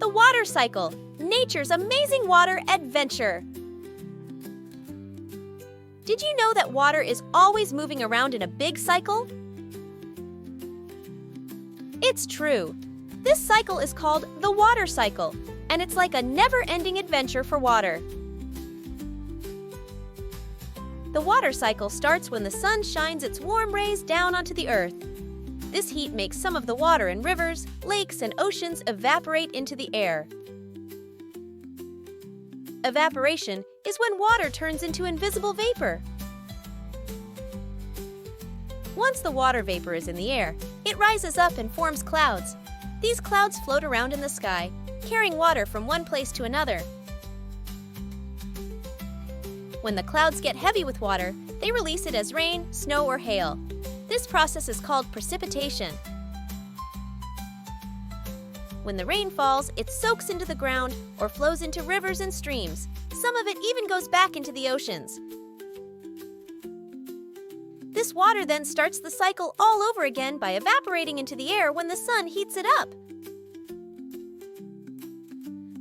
The water cycle, nature's amazing water adventure. Did you know that water is always moving around in a big cycle? It's true. This cycle is called the water cycle, and it's like a never-ending adventure for water. The water cycle starts when the sun shines its warm rays down onto the earth. This heat makes some of the water in rivers, lakes, and oceans evaporate into the air. Evaporation is when water turns into invisible vapor. Once the water vapor is in the air, it rises up and forms clouds. These clouds float around in the sky, carrying water from one place to another. When the clouds get heavy with water, they release it as rain, snow, or hail. This process is called precipitation. When the rain falls, it soaks into the ground or flows into rivers and streams. Some of it even goes back into the oceans. This water then starts the cycle all over again by evaporating into the air when the sun heats it up.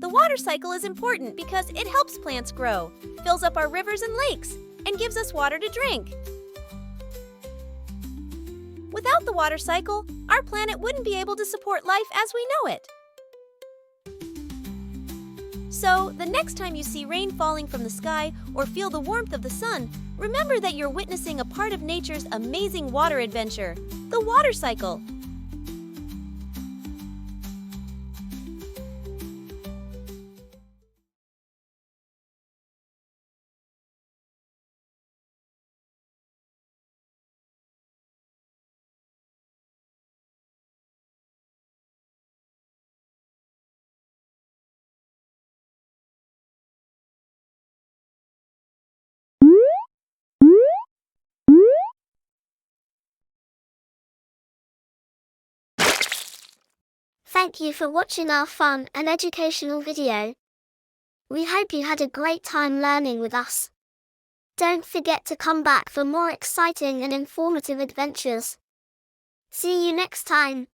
The water cycle is important because it helps plants grow, fills up our rivers and lakes, and gives us water to drink. Without the water cycle, our planet wouldn't be able to support life as we know it. So, the next time you see rain falling from the sky or feel the warmth of the sun, remember that you're witnessing a part of nature's amazing water adventure, the water cycle. Thank you for watching our fun and educational video. We hope you had a great time learning with us. Don't forget to come back for more exciting and informative adventures. See you next time.